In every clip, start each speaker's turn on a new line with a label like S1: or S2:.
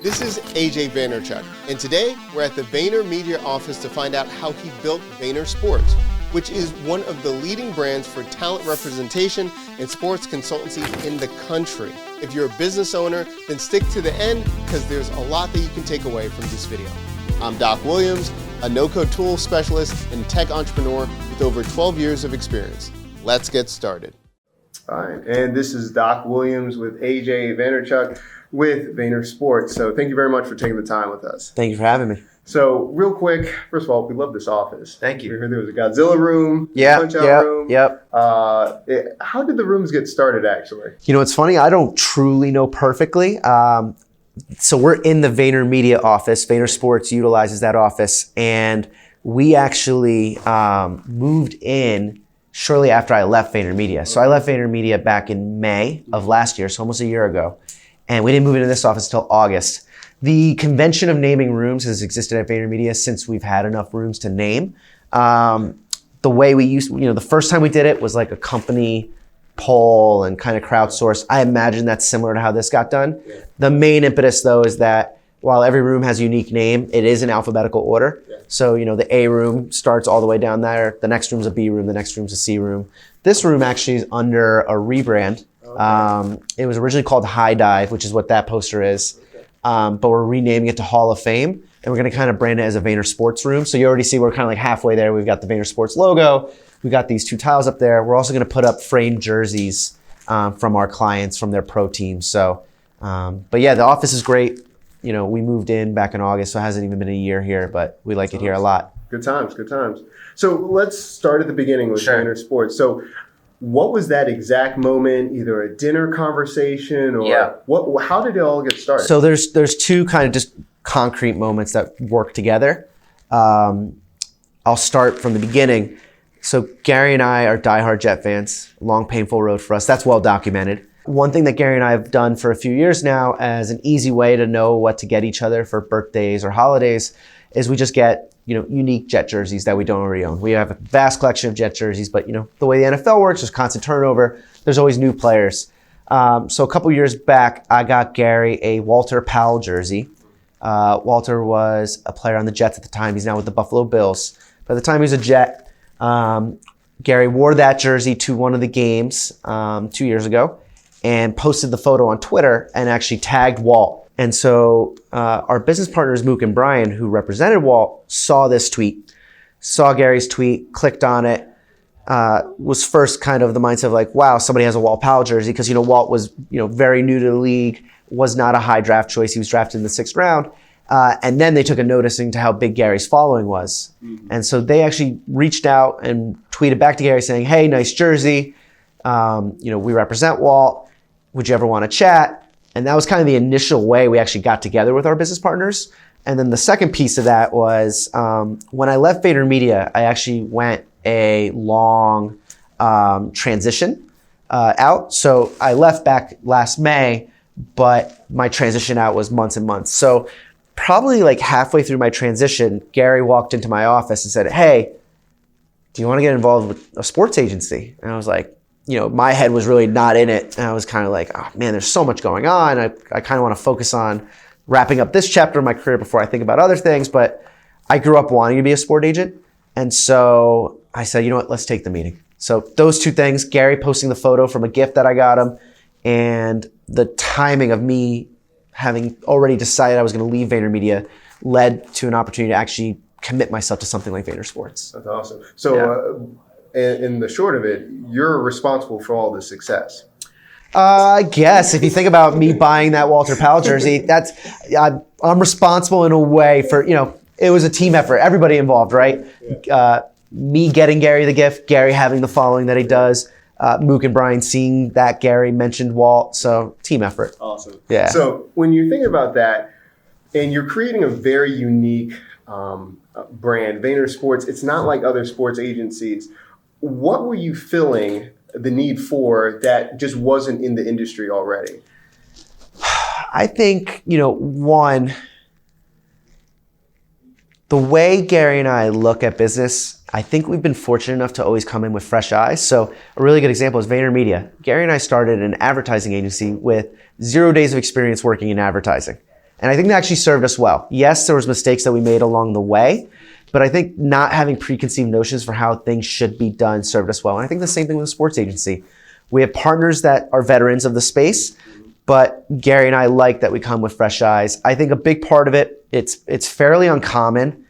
S1: This is AJ Vaynerchuk, and today we're at the Vayner Media office to find out how he built Vayner Sports, which is one of the leading brands for talent representation and sports consultancy in the country. If you're a business owner, then stick to the end because there's a lot that you can take away from this video. I'm Doc Williams, a no-code tool specialist and tech entrepreneur with over 12 years of experience. Let's get started. All right, and this is Doc Williams with AJ Vaynerchuk with Vayner Sports. So thank you very much for taking the time with us.
S2: Thank you for having me.
S1: So real quick, first of all, we love this office.
S2: Thank you.
S1: We heard there was a Godzilla room, punch-out room. How did the rooms get started, actually?
S2: You know, it's funny. I don't truly know perfectly. So we're in the Vayner Media office. Vayner Sports utilizes that office. And we actually moved in shortly after I left Vayner Media. So I left Vayner Media back in May of last year, so almost a year ago. And we didn't move into this office until August. The convention of naming rooms has existed at Vayner Media since we've had enough rooms to name. The way we used, the first time we did it was like a company poll and kind of crowdsourced. I imagine that's similar to how this got done. Yeah. The main impetus though is that while every room has a unique name, it is in alphabetical order. Yeah. So, the A room starts all the way down there. The next room's a B room. The next room's a C room. This room actually is under a rebrand. Okay. It was originally called High Dive, which is what that poster is. Okay. But we're renaming it to Hall of Fame. And we're going to kind of brand it as a Vayner Sports room. So you already see we're kind of like halfway there. We've got the Vayner Sports logo. We've got these two tiles up there. We're also going to put up framed jerseys from our clients, from their pro teams. So, but yeah, the office is great. We moved in back in August, so it hasn't even been a year here, but we like it here a lot. Good times.
S1: So let's start at the beginning with Vayner Sports. So what was that exact moment, either a dinner conversation or how did it all get started?
S2: So there's two kind of just concrete moments that work together. I'll start from the beginning. So Gary and I are DieHard Jet fans, long painful road for us. That's well documented. One thing that Gary and I have done for a few years now as an easy way to know what to get each other for birthdays or holidays is we just get, unique Jet jerseys that we don't already own. We have a vast collection of Jet jerseys, but the way the NFL works, there's constant turnover. There's always new players. So a couple years back, I got Gary a Walter Powell jersey. Walter was a player on the Jets at the time. He's now with the Buffalo Bills. By the time he was a Jet, Gary wore that jersey to one of the games 2 years ago and posted the photo on Twitter and actually tagged Walt. And so our business partners, Mook and Brian, who represented Walt, saw this tweet, saw Gary's tweet, clicked on it, was first kind of the mindset of like, wow, somebody has a Walt Powell jersey because, Walt was, very new to the league, was not a high draft choice. He was drafted in the 6th round. And then they took a noticing to how big Gary's following was. Mm-hmm. And so they actually reached out and tweeted back to Gary saying, hey, nice jersey. We represent Walt. Would you ever want to chat? And that was kind of the initial way we actually got together with our business partners. And then the second piece of that was when I left Vayner Media, I actually went a long transition out. So I left back last May, but my transition out was months and months. So probably like halfway through my transition, Gary walked into my office and said, hey, do you want to get involved with a sports agency? And I was like, my head was really not in it. And I was kind of like, oh man, there's so much going on. I kind of want to focus on wrapping up this chapter of my career before I think about other things. But I grew up wanting to be a sport agent. And so I said, you know what, let's take the meeting. So those two things, Gary posting the photo from a gift that I got him, and the timing of me having already decided I was going to leave Vayner Media led to an opportunity to actually commit myself to something like Vayner Sports.
S1: That's awesome. So in the short of it, you're responsible for all this success.
S2: I guess if you think about me buying that Walter Powell jersey, I'm responsible in a way for, it was a team effort, everybody involved, right? Yeah. Me getting Gary the gift, Gary having the following that he does, Mook and Brian seeing that Gary mentioned Walt, so team effort.
S1: Awesome.
S2: Yeah.
S1: So when you think about that, and you're creating a very unique brand, Vayner Sports, it's not like other sports agencies. What were you filling the need for that just wasn't in the industry already?
S2: I think, one, the way Gary and I look at business, I think we've been fortunate enough to always come in with fresh eyes. So a really good example is Vayner Media. Gary and I started an advertising agency with 0 days of experience working in advertising. And I think that actually served us well. Yes, there was mistakes that we made along the way, but I think not having preconceived notions for how things should be done served us well. And I think the same thing with a sports agency. We have partners that are veterans of the space, but Gary and I like that we come with fresh eyes. I think a big part of it, it's fairly uncommon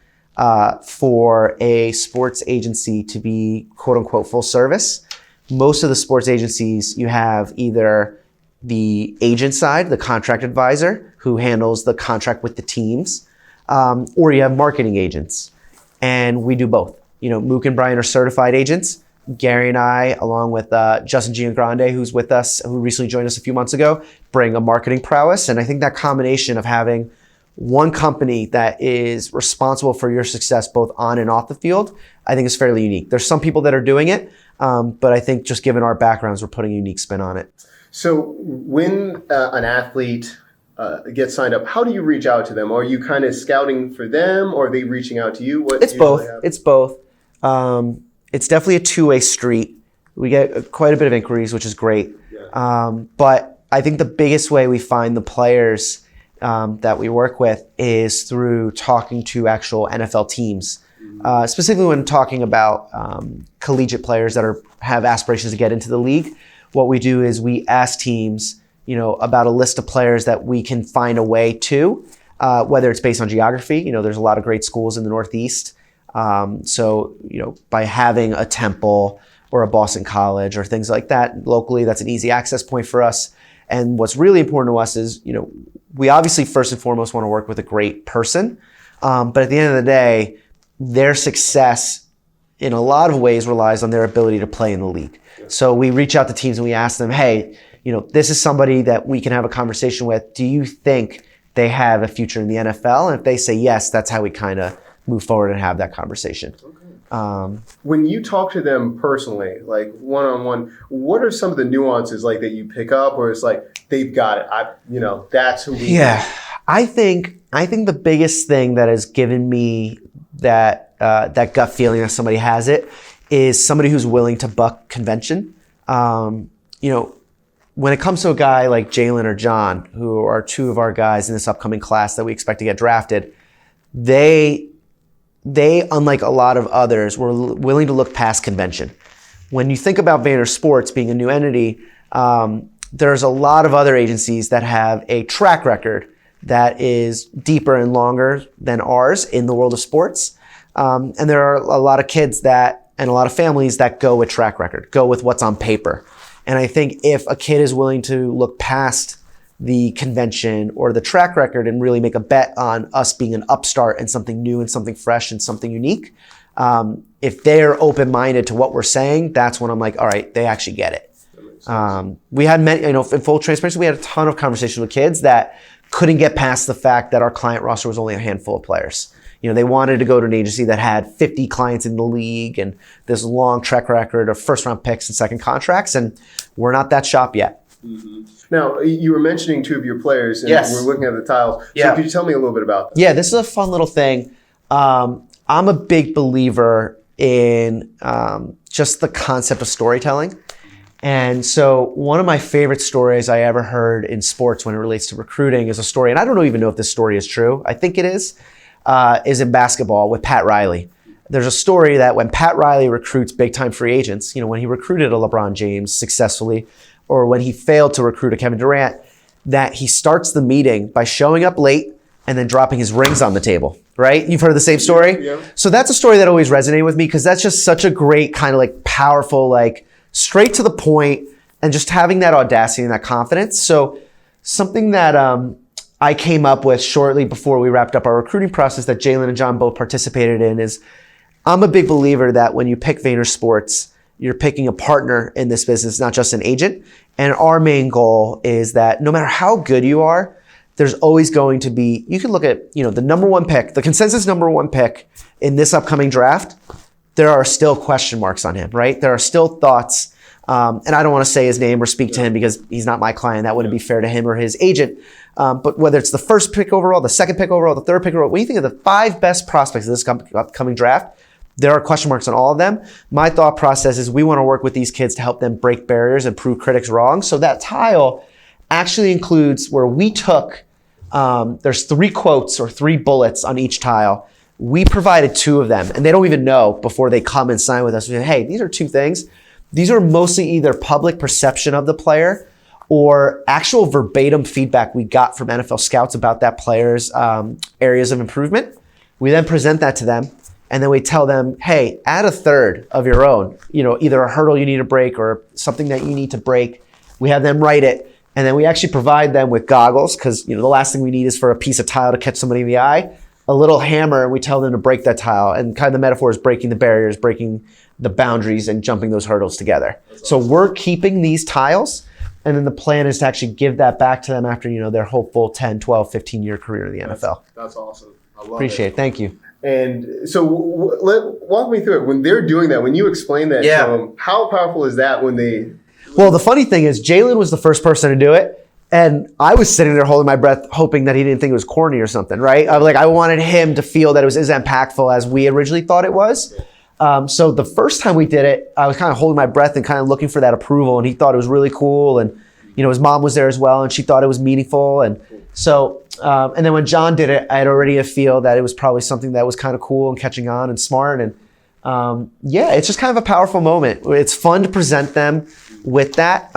S2: for a sports agency to be quote unquote full service. Most of the sports agencies, you have either the agent side, the contract advisor who handles the contract with the teams, or you have marketing agents. And we do both. Mook and Brian are certified agents. Gary and I, along with Justin Giangrande, who's with us, who recently joined us a few months ago, bring a marketing prowess. And I think that combination of having one company that is responsible for your success both on and off the field, I think is fairly unique. There's some people that are doing it, but I think just given our backgrounds, we're putting a unique spin on it.
S1: So when an athlete gets signed up, how do you reach out to them? Are you kind of scouting for them, or are they reaching out to you?
S2: It's both. It's both. It's definitely a two-way street. We get quite a bit of inquiries, which is great. Yeah. But I think the biggest way we find the players that we work with is through talking to actual NFL teams. Specifically when talking about collegiate players that have aspirations to get into the league. What we do is we ask teams, about a list of players that we can find a way to, whether it's based on geography. There's a lot of great schools in the Northeast. So, by having a Temple or a Boston College or things like that locally, that's an easy access point for us. And what's really important to us is, we obviously first and foremost want to work with a great person. But at the end of the day, their success in a lot of ways relies on their ability to play in the league. So we reach out to teams and we ask them, hey, this is somebody that we can have a conversation with. Do you think they have a future in the NFL? And if they say yes, that's how we kind of move forward and have that conversation. Okay.
S1: When you talk to them personally, like one-on-one, what are some of the nuances like that you pick up, or it's like they've got it? That's who we
S2: are. I think the biggest thing that has given me that gut feeling that somebody has it is somebody who's willing to buck convention. When it comes to a guy like Jalen or John, who are two of our guys in this upcoming class that we expect to get drafted, they, unlike a lot of others, were willing to look past convention. When you think about Vayner Sports being a new entity, there's a lot of other agencies that have a track record that is deeper and longer than ours in the world of sports. And there are a lot of kids and a lot of families that go with track record, go with what's on paper. And I think if a kid is willing to look past the convention or the track record and really make a bet on us being an upstart and something new and something fresh and something unique, if they're open-minded to what we're saying, that's when I'm like, all right, they actually get it. We had many, in full transparency, we had a ton of conversations with kids that couldn't get past the fact that our client roster was only a handful of players. They wanted to go to an agency that had 50 clients in the league and this long track record of first-round picks and second contracts, and we're not that shop yet.
S1: Mm-hmm. Now, you were mentioning two of your players, and
S2: yes.
S1: We're looking at the tiles. So
S2: yeah.
S1: Could you tell me a little bit about that?
S2: Yeah, this is a fun little thing. I'm a big believer in just the concept of storytelling. And so one of my favorite stories I ever heard in sports when it relates to recruiting is a story, and I don't even know if this story is true. I think it is in basketball with Pat Riley. There's a story that when Pat Riley recruits big-time free agents, when he recruited a LeBron James successfully, or when he failed to recruit a Kevin Durant, that he starts the meeting by showing up late and then dropping his rings on the table, right? You've heard the same story?
S1: Yeah.
S2: So that's a story that always resonated with me because that's just such a great kind of like powerful, like straight to the point and just having that audacity and that confidence. So something that I came up with shortly before we wrapped up our recruiting process that Jalen and John both participated in is I'm a big believer that when you pick Vayner Sports, you're picking a partner in this business, not just an agent. And our main goal is that no matter how good you are, there's always going to be, you can look at, the number one pick, the consensus number one pick in this upcoming draft, there are still question marks on him, right? There are still thoughts. And I don't want to say his name or speak to him because he's not my client. That wouldn't be fair to him or his agent. But whether it's the first pick overall, the second pick overall, the third pick overall, when you think of the 5 best prospects of this upcoming draft, there are question marks on all of them. My thought process is we want to work with these kids to help them break barriers and prove critics wrong. So that tile actually includes where we took There's 3 quotes or 3 bullets on each tile. We provided 2 of them, and they don't even know before they come and sign with us. We say, hey, these are 2 things. These are mostly either public perception of the player or actual verbatim feedback we got from NFL scouts about that player's areas of improvement. We then present that to them, and then we tell them, hey, add a third of your own, either a hurdle you need to break or something that you need to break. We have them write it, and then we actually provide them with goggles because the last thing we need is for a piece of tile to catch somebody in the eye. A little hammer, and we tell them to break that tile. And kind of the metaphor is breaking the barriers, breaking the boundaries, and jumping those hurdles together. So we're keeping these tiles, and then the plan is to actually give that back to them after their whole 10, 12, 15-year career in the NFL.
S1: That's awesome. I love
S2: Appreciate it. Thank you.
S1: And so walk me through it. When they're doing that, when you explain that to them, how powerful is that when they...
S2: Well, the funny thing is Jalen was the first person to do it. And I was sitting there holding my breath, hoping that he didn't think it was corny or something, right? I wanted him to feel that it was as impactful as we originally thought it was. So the first time we did it, I was kind of holding my breath and kind of looking for that approval. And he thought it was really cool. And, his mom was there as well. And she thought it was meaningful. And so, and then when John did it, I had already a feel that it was probably something that was kind of cool and catching on and smart. And it's just kind of a powerful moment. It's fun to present them with that,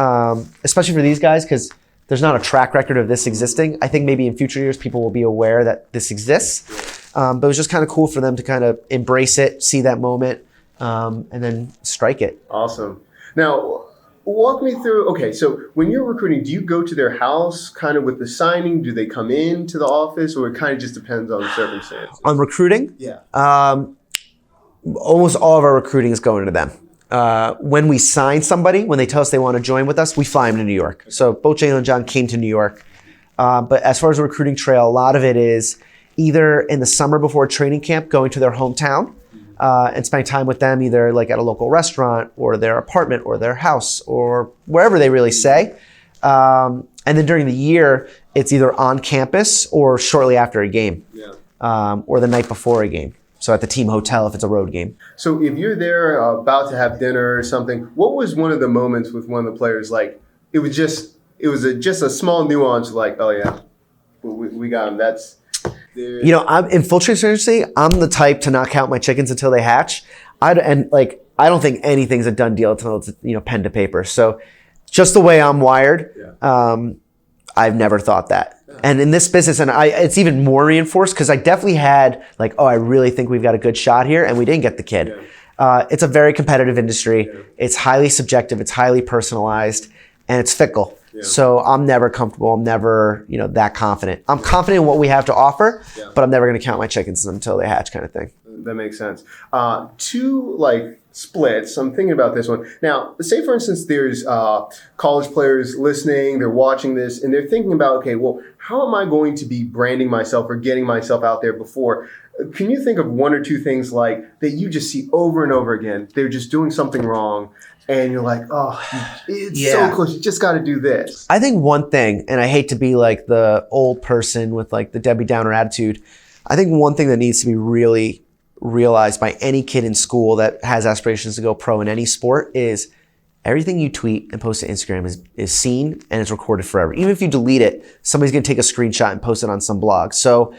S2: especially for these guys, because there's not a track record of this existing. I think maybe in future years, people will be aware that this exists. But it was just kind of cool for them to kind of embrace it, see that moment, and then strike it.
S1: Awesome. Now, walk me through, okay, so when you're recruiting, do you go to their house kind of with the signing? Do they come in to the office, or it kind of just depends on the circumstance?
S2: On recruiting?
S1: Yeah.
S2: Almost all of our recruiting is going to them. When we sign somebody, when they tell us they want to join with us, we fly them to New York. So both Jalen and John came to New York. But as far as the recruiting trail, a lot of it is either in the summer before training camp, going to their hometown and spending time with them, either at a local restaurant or their apartment or their house or wherever they really say. And then during the year, it's either on campus or shortly after a game or the night before a game. So at the team hotel if it's a road game. So
S1: if you're there about to have dinner or something, what was one of the moments with one of the players it was just a small nuance oh yeah, we got him. That's I'm in full transparency. I'm the type to not count my chickens until they hatch. I don't think anything's a done deal until it's pen to paper. So just the way I'm wired, I've never thought that. And in this business, it's even more reinforced because I definitely had I really think we've got a good shot here, and we didn't get the kid. It's a very competitive industry. It's highly subjective. It's highly personalized, and it's fickle. So I'm never comfortable. I'm never, that confident. I'm confident in what we have to offer, but I'm never going to count my chickens until they hatch, kind of thing. That makes sense. 2 splits. I'm thinking about this one. Now, say for instance, there's college players listening, they're watching this, and they're thinking about, okay, well, how am I going to be branding myself or getting myself out there before? Can you think of 1 or 2 things that you just see over and over again? They're just doing something wrong, and you're like, oh, it's so close. You just got to do this. I think one thing, and I hate to be the old person with the Debbie Downer attitude, I think one thing that needs to be really realized by any kid in school that has aspirations to go pro in any sport is everything you tweet and post to Instagram is seen and it's recorded forever. Even if you delete it, somebody's going to take a screenshot and post it on some blog. So,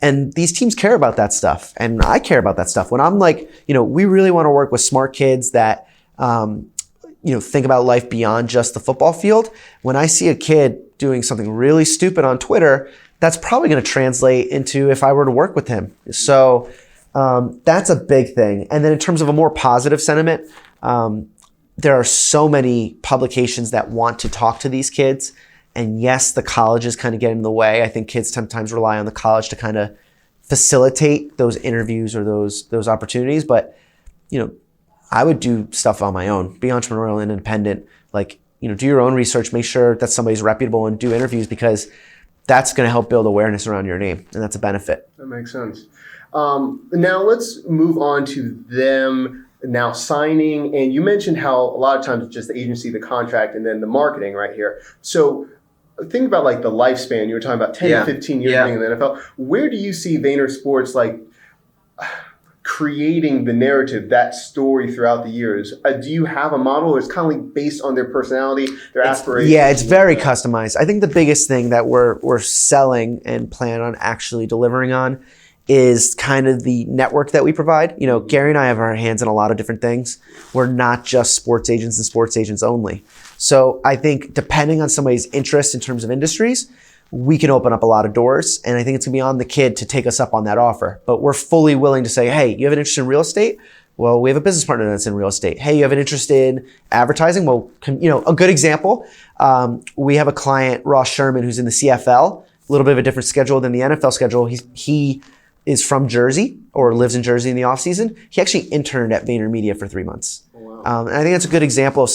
S1: and these teams care about that stuff. And I care about that stuff. When I'm we really want to work with smart kids that, think about life beyond just the football field. When I see a kid doing something really stupid on Twitter, that's probably going to translate into if I were to work with him. So, that's a big thing. And then in terms of a more positive sentiment, there are so many publications that want to talk to these kids. And yes, the colleges kind of get in the way. I think kids sometimes rely on the college to kind of facilitate those interviews or those opportunities. But, I would do stuff on my own, be entrepreneurial and independent, do your own research, make sure that somebody's reputable and do interviews because that's going to help build awareness around your name. And that's a benefit. That makes sense. Now let's move on to them now signing. And you mentioned how a lot of times it's just the agency, the contract, and then the marketing right here. So think about the lifespan. You were talking about 10 to 15 years being in the NFL. Where do you see Vayner Sports creating the narrative, that story throughout the years? Do you have a model, or it's kind of like based on their personality, their aspirations?
S2: Yeah, it's very customized. I think the biggest thing that we're selling and plan on actually delivering on is kind of the network that we provide. You know, Gary and I have our hands in a lot of different things. We're not just sports agents and sports agents only. So I think depending on somebody's interest in terms of industries, we can open up a lot of doors. And I think it's gonna be on the kid to take us up on that offer. But we're fully willing to say, hey, you have an interest in real estate? Well, we have a business partner that's in real estate. Hey, you have an interest in advertising? Well, a good example, we have a client, Ross Sherman, who's in the CFL, a little bit of a different schedule than the NFL schedule. He is from Jersey or lives in Jersey in the off season. He actually interned at Vayner Media for 3 months. Oh, wow. And I think that's a good example of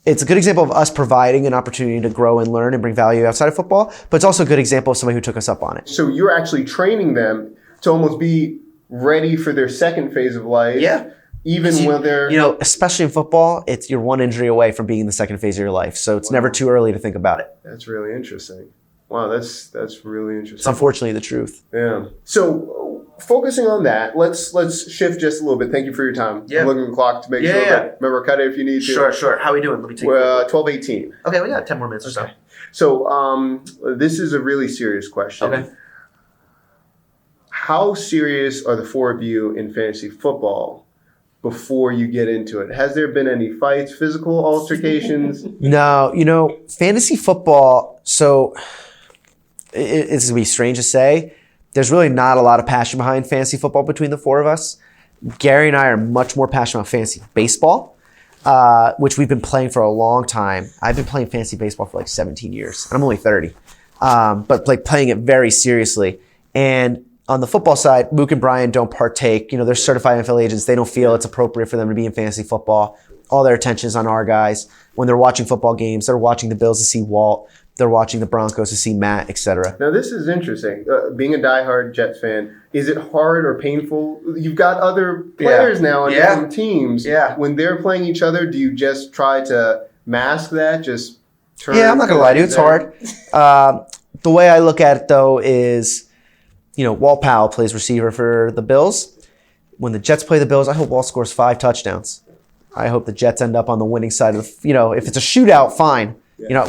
S2: it's a good example of us providing an opportunity to grow and learn and bring value outside of football, but it's also a good example of somebody who took us up on it.
S1: So you're actually training them to almost be ready for their second phase of life. Yeah. Even when they're...
S2: especially in football, you're one injury away from being in the second phase of your life. So it's never too early to think about it.
S1: That's really interesting. Wow, that's really interesting.
S2: It's unfortunately the truth.
S1: Yeah. So focusing on that, let's shift just a little bit. Thank you for your time.
S2: Yeah.
S1: I'm looking at the clock to make sure. That, remember, cut it if you need to.
S2: Sure. How are we doing? Let me take
S1: 12:18.
S2: Okay, we got 10 more minutes or so.
S1: So this is a really serious question.
S2: Okay.
S1: How serious are the four of you in fantasy football before you get into it? Has there been any fights, physical altercations?
S2: No, fantasy football, so it's going to be strange to say. There's really not a lot of passion behind fantasy football between the four of us. Gary and I are much more passionate about fantasy baseball, which we've been playing for a long time. I've been playing fantasy baseball for like 17 years. And I'm only 30, but like playing it very seriously. And on the football side, Mook and Brian don't partake. They're certified NFL agents. They don't feel it's appropriate for them to be in fantasy football. All their attention is on our guys. When they're watching football games, they're watching the Bills to see Walt. They're watching the Broncos to see Matt, etc.
S1: Now, this is interesting. Being a DieHard Jets fan, is it hard or painful? You've got other players now on different teams.
S2: Yeah.
S1: When they're playing each other, do you just try to mask that? Just turn?
S2: Yeah, I'm not going to lie to you. It's hard. The way I look at it, though, is, Walt Powell plays receiver for the Bills. When the Jets play the Bills, I hope Walt scores 5 touchdowns. I hope the Jets end up on the winning side of if it's a shootout, fine.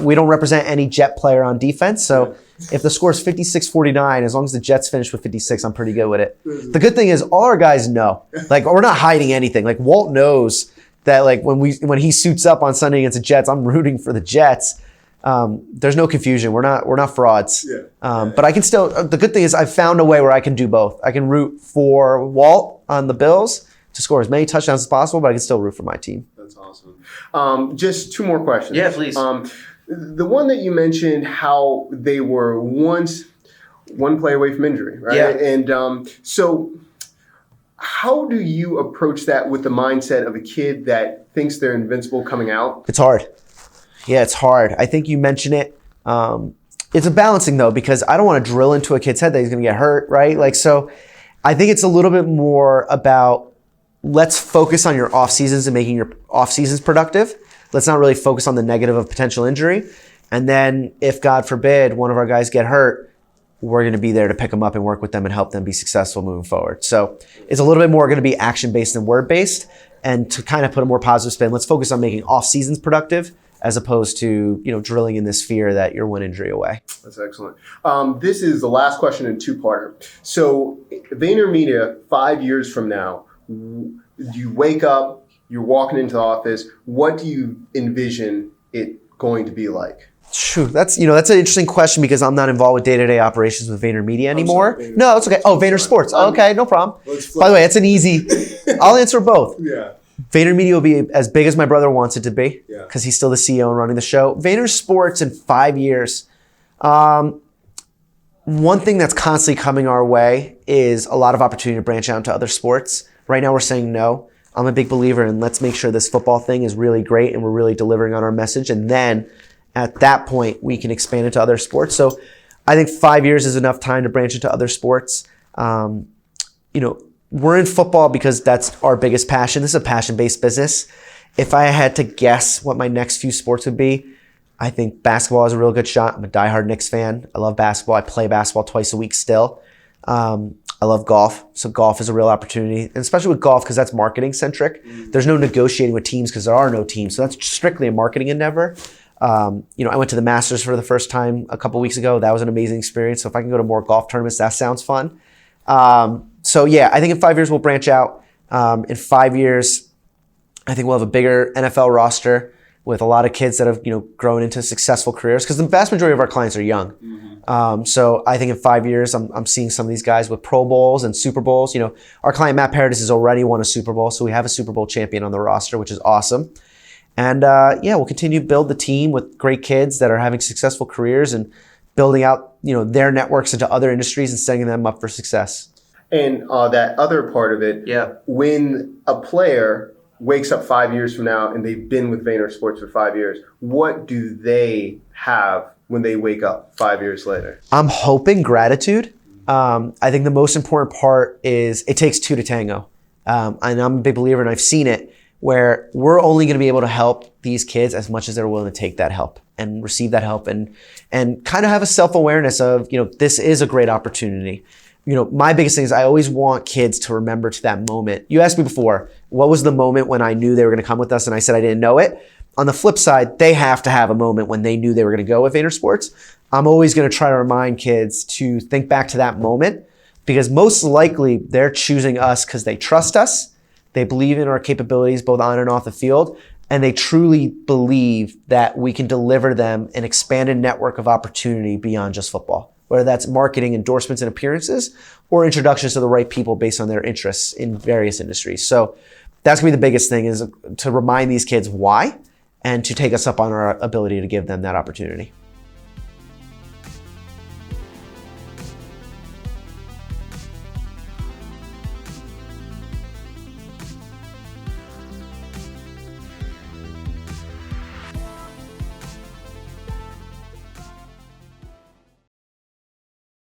S2: We don't represent any Jet player on defense, so if the score is 56-49, as long as the Jets finish with 56, I'm pretty good with it. The good thing is all our guys know. We're not hiding anything. Walt knows that when he suits up on Sunday against the Jets, I'm rooting for the Jets. There's no confusion. We're not frauds. But I can still. The good thing is I've found a way where I can do both. I can root for Walt on the Bills to score as many touchdowns as possible, but I can still root for my team.
S1: That's awesome. Just 2 more questions.
S2: Yeah, please.
S1: The one that you mentioned, how they were once one play away from injury, right?
S2: Yeah.
S1: And so how do you approach that with the mindset of a kid that thinks they're invincible coming out?
S2: It's hard. Yeah, it's hard. I think you mentioned it. It's a balancing, though, because I don't want to drill into a kid's head that he's going to get hurt, right? So I think it's a little bit more about let's focus on your off seasons and making your off seasons productive. Let's not really focus on the negative of potential injury. And then if, God forbid, one of our guys get hurt, we're going to be there to pick them up and work with them and help them be successful moving forward. So it's a little bit more going to be action-based than word-based. And to kind of put a more positive spin, let's focus on making off seasons productive as opposed to drilling in this fear that you're one injury away.
S1: That's excellent. This is the last question in 2-parter. So Vayner Media, 5 years from now, you wake up, you're walking into the office. What do you envision it going to be like?
S2: True. That's an interesting question because I'm not involved with day-to-day operations with Vayner Media anymore. No, it's okay. Oh, Vayner Sports. Okay, no problem. By the way, it's an easy. I'll answer both.
S1: Yeah.
S2: Vayner Media will be as big as my brother wants it to be because he's still the CEO and running the show. Vayner Sports in 5 years. One thing that's constantly coming our way is a lot of opportunity to branch out into other sports. Right now we're saying no. I'm a big believer in let's make sure this football thing is really great and we're really delivering on our message. And then at that point, we can expand into other sports. So I think 5 years is enough time to branch into other sports. We're in football because that's our biggest passion. This is a passion-based business. If I had to guess what my next few sports would be, I think basketball is a real good shot. I'm a diehard Knicks fan. I love basketball. I play basketball twice a week still. I love golf. So golf is a real opportunity, and especially with golf, because that's marketing centric. There's no negotiating with teams because there are no teams. So that's strictly a marketing endeavor. I went to the Masters for the first time a couple weeks ago. That was an amazing experience. So if I can go to more golf tournaments, that sounds fun. So yeah, I think in 5 years we'll branch out. In 5 years, I think we'll have a bigger NFL roster with a lot of kids that have grown into successful careers, because the vast majority of our clients are young. So I think in 5 years, I'm seeing some of these guys with Pro Bowls and Super Bowls. Our client Matt Paradis has already won a Super Bowl, so we have a Super Bowl champion on the roster, which is awesome. And we'll continue to build the team with great kids that are having successful careers and building out their networks into other industries and setting them up for success.
S1: And that other part of it, when a player wakes up 5 years from now and they've been with Vayner Sports for 5 years, what do they have when they wake up 5 years later?
S2: I'm hoping gratitude. I think the most important part is it takes two to tango. And I'm a big believer, and I've seen it, where we're only going to be able to help these kids as much as they're willing to take that help and receive that help and kind of have a self-awareness of, this is a great opportunity. My biggest thing is I always want kids to remember to that moment. You asked me before, what was the moment when I knew they were going to come with us? And I said I didn't know it. On the flip side, they have to have a moment when they knew they were going to go with Vayner Sports. I'm always going to try to remind kids to think back to that moment, because most likely they're choosing us because they trust us. They believe in our capabilities both on and off the field, and they truly believe that we can deliver them an expanded network of opportunity beyond just football, whether that's marketing, endorsements, and appearances, or introductions to the right people based on their interests in various industries. So that's going to be the biggest thing, is to remind these kids why and to take us up on our ability to give them that opportunity.